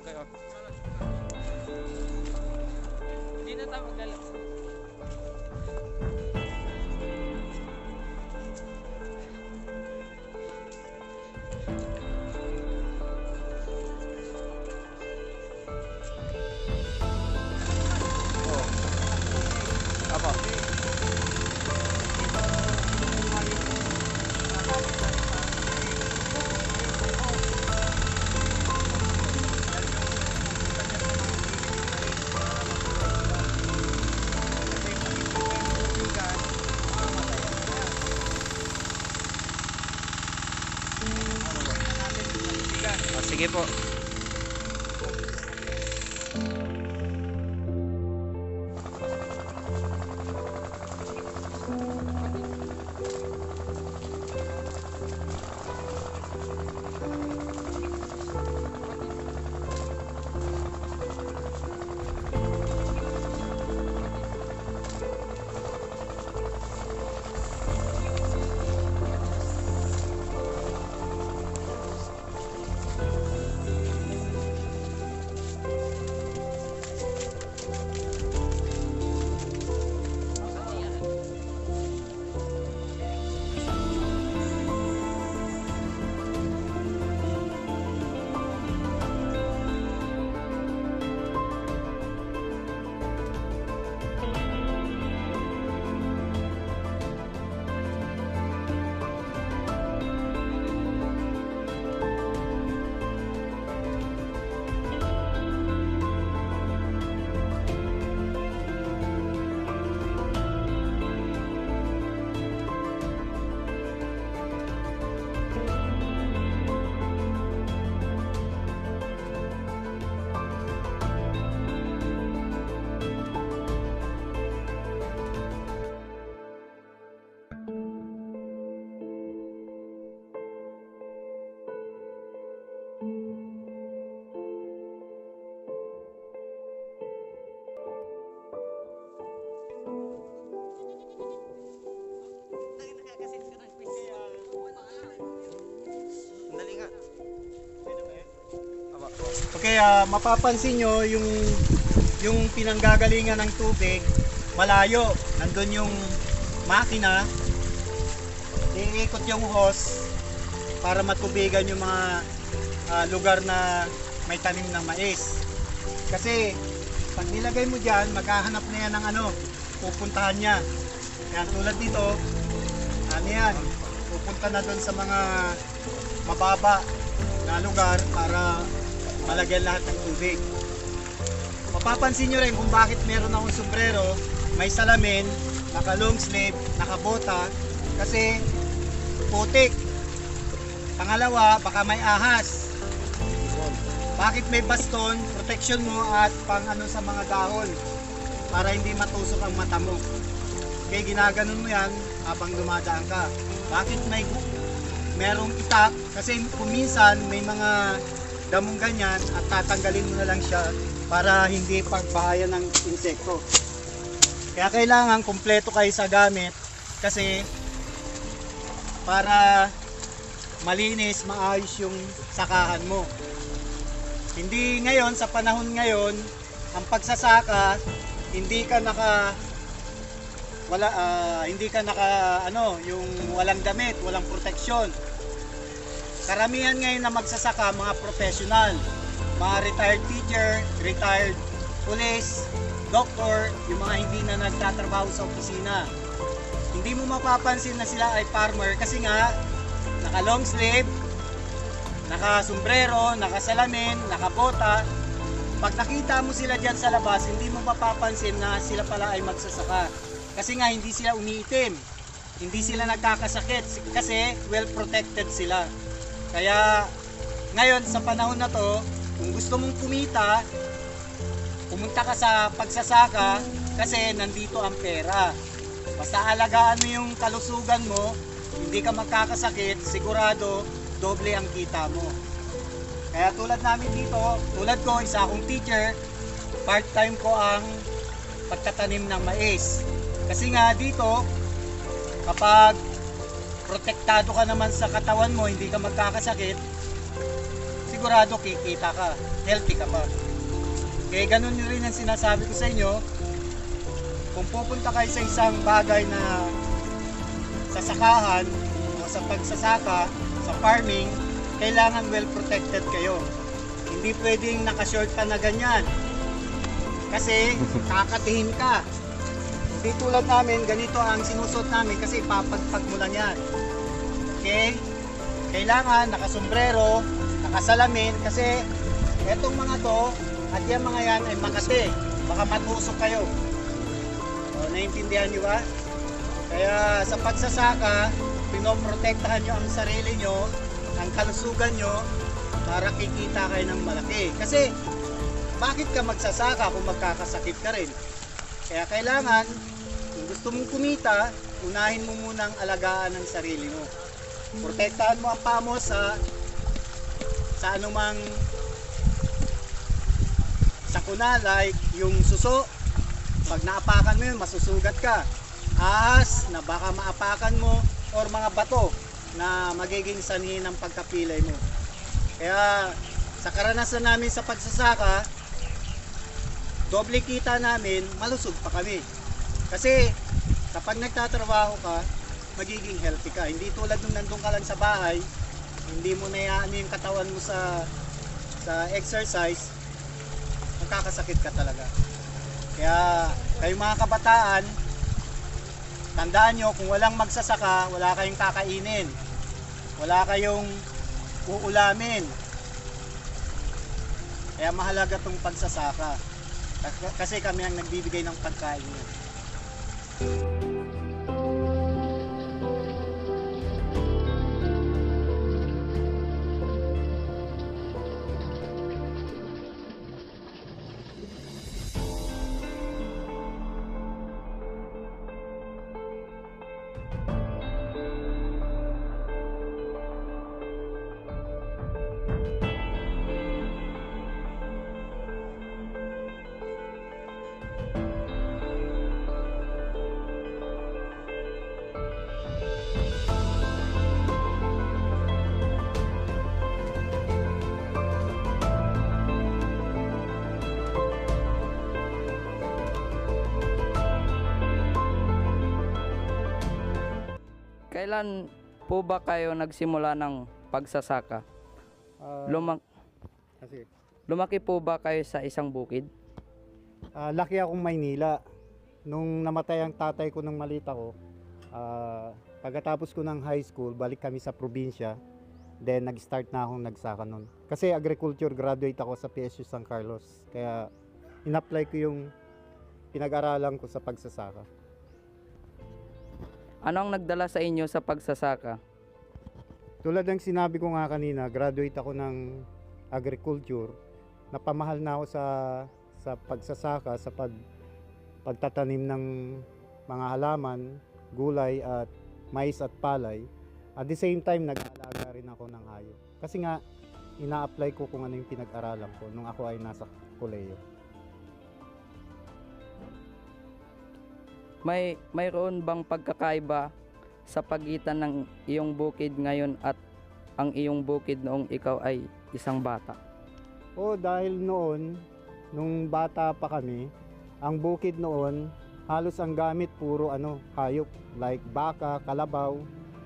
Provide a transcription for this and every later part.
Okay, oh. Hindi na tayo maglalak. Oh. Apa? Oh, sige po. Sandali nga. Okay, mapapansin nyo yung pinanggagalingan ng tubig malayo. Nandun yung makina, iikot yung hose para matubigan yung mga lugar na may tanim ng mais. Kasi pag nilagay mo dyan, maghahanap na yan ng pupuntahan niya. Yan, tulad dito, yan, pupunta na doon sa mga mababa na lugar para malagyan lahat ng tubig. Mapapansin nyo rin kung bakit meron akong sombrero, may salamin, naka long sleeve, naka bota, kasi putik. Pangalawa, baka may ahas. Bakit may baston, protection mo at pang sa mga dahon para hindi matusok ang mata mo. Kaya ginaganon mo yan habang dumadaan ka. Bakit merong itak? Kasi kung minsan may mga damong ganyan at tatanggalin mo na lang siya para hindi pagbahayan ng insekto. Kaya kailangan kumpleto kayo sa gamit kasi para malinis, maayos yung sakahan mo. Hindi ngayon, sa panahon ngayon, ang pagsasaka, hindi ka naka yung walang damit, walang proteksyon. Karamihan ngayon na magsasaka mga professional, mga retired teacher, retired police, doctor, yung mga hindi na nagtatrabaho sa opisina. Hindi mo mapapansin na sila ay farmer kasi nga naka long sleeve, naka sombrero, naka salamin, naka bota. Pag nakita mo sila dyan sa labas, hindi mo mapapansin na sila pala ay magsasaka. Kasi nga hindi sila umiitim, hindi sila nagkakasakit kasi well protected sila. Kaya ngayon sa panahon na to, kung gusto mong kumita, pumunta ka sa pagsasaka kasi nandito ang pera. Basta alagaan mo yung kalusugan mo, hindi ka magkakasakit, sigurado doble ang kita mo. Kaya tulad namin dito, tulad ko, isa akong teacher, part-time ko ang pagtatanim ng mais. Kasi nga dito, kapag protektado ka naman sa katawan mo, hindi ka magkakasakit, sigurado kikita ka, healthy ka pa. Kaya ganun rin ang sinasabi ko sa inyo, kung pupunta kayo sa isang bagay na sasakahan o sa pagsasaka, sa farming, kailangan well protected kayo. Hindi pwedeng nakashort ka na ganyan. Kasi kakatihin ka. Hindi tulad namin, ganito ang sinusot namin kasi papagpag mo lang yan. Okay? Kailangan nakasombrero, nakasalamin kasi etong mga to at yung mga yan ay makate. Baka matusok kayo. O, naiintindihan nyo ba? Kaya sa pagsasaka, pinoprotektahan nyo ang sarili nyo, ang kalusugan nyo, para kikita kayo ng malaki. Kasi, bakit ka magsasaka kung magkakasakit ka rin? Kaya kailangan, kung gusto mong kumita, unahin mo munang alagaan ang sarili mo. Protektahan mo ang paa mo sa anumang sakuna, like yung suso. Pag naapakan mo yun, masusugat ka. Ahas na baka maapakan mo, or mga bato na magiging sanhi ng pagkapilay mo. Kaya sa karanasan namin sa pagsasaka, doble kita namin, malusog pa kami. Kasi kapag nagtatrabaho ka, magiging healthy ka. Hindi tulad nung nandun ka lang sa bahay, hindi mo na yung katawan mo sa exercise, magkakasakit ka talaga. Kaya kayo mga kabataan, tandaan nyo, kung walang magsasaka, wala kayong kakainin, wala kayong uulamin. Kaya mahalaga tong pagsasaka. Kasi kami ang nagbibigay ng pagkain nyo. Kailan po ba kayo nagsimula ng pagsasaka? Kasi Lumaki po ba kayo sa isang bukid? laki akong Maynila. Nung namatay ang tatay ko nung maliit ako, pagkatapos ko ng high school, balik kami sa probinsya. Then nag-start na akong nagsaka nun. Kasi agriculture graduate ako sa PSU San Carlos. Kaya in-apply ko yung pinag-aralan ko sa pagsasaka. Ano ang nagdala sa inyo sa pagsasaka? Tulad ng sinabi ko nga kanina, graduate ako ng agriculture. Napamahal na ako sa pagsasaka, sa pagtatanim ng mga halaman, gulay at mais at palay. At the same time, nag-aalaga rin ako ng hayop. Kasi nga, ina-apply ko kung ano yung pinag-aralan ko nung ako ay nasa koleyo. Mayroon bang pagkakaiba sa pagitan ng iyong bukid ngayon at ang iyong bukid noong ikaw ay isang bata? Dahil noon, nung bata pa kami, ang bukid noon, halos ang gamit puro hayop, like baka, kalabaw.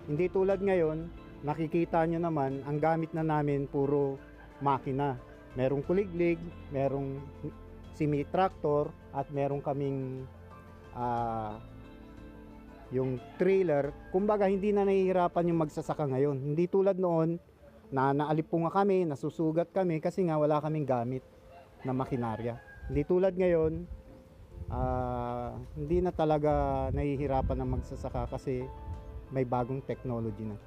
Hindi tulad ngayon, nakikita nyo naman, ang gamit na namin puro makina. Merong kuliglig, merong semi-tractor, at merong kaming yung trailer. Kumbaga hindi na nahihirapan yung magsasaka ngayon. Hindi tulad noon na naalipunga kami, nasusugat kami kasi nga wala kaming gamit na makinarya. Hindi tulad ngayon, hindi na talaga nahihirapan ng magsasaka kasi may bagong technology na.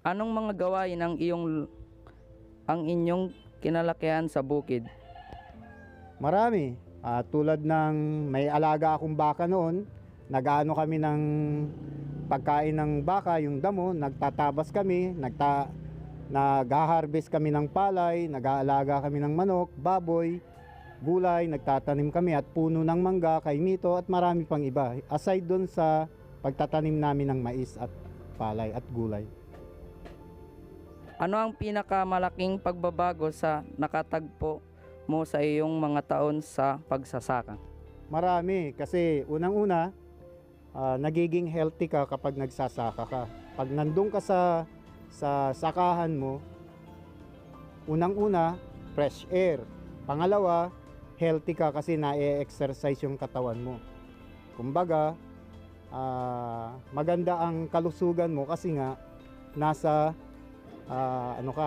Anong mga gawain ang inyong kinalakihan sa bukid? Marami. Tulad ng may alaga akong baka noon, nag-aano kami ng pagkain ng baka, yung damo, nagtatabas kami, nag-harvest kami ng palay, nag-aalaga kami ng manok, baboy, gulay, nagtatanim kami at puno ng mangga, kaimito at marami pang iba. Aside doon sa pagtatanim namin ng mais at palay at gulay. Ano ang pinakamalaking pagbabago sa nakatagpo mo sa iyong mga taon sa pagsasaka? Marami kasi unang-una, nagiging healthy ka kapag nagsasaka ka. Pag nandun ka sa sakahan mo, unang-una, fresh air. Pangalawa, healthy ka kasi na-exercise yung katawan mo. Kumbaga, maganda ang kalusugan mo kasi nga nasa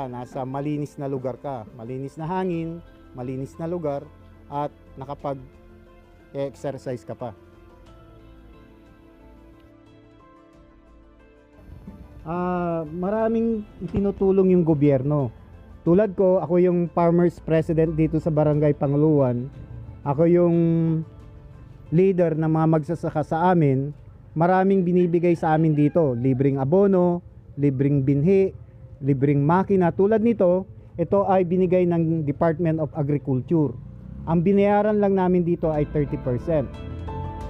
nasa malinis na lugar ka. Malinis na hangin, malinis na lugar at nakapag-exercise ka pa. Maraming itinutulong yung gobyerno. Tulad ko, ako yung farmers president dito sa Barangay Panguluan. Ako yung leader ng mga magsasaka sa amin. Maraming binibigay sa amin dito. Libreng abono, libreng binhi, libreng makina. Tulad nito, ito ay binigay ng Department of Agriculture. Ang binayaran lang namin dito ay 30%.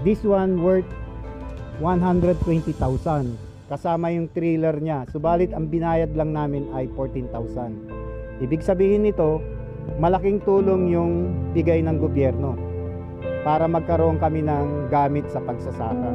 This one worth 120,000. Kasama yung trailer niya. Subalit ang binayad lang namin ay 14,000. Ibig sabihin nito, malaking tulong yung bigay ng gobyerno para magkaroon kami ng gamit sa pagsasaka.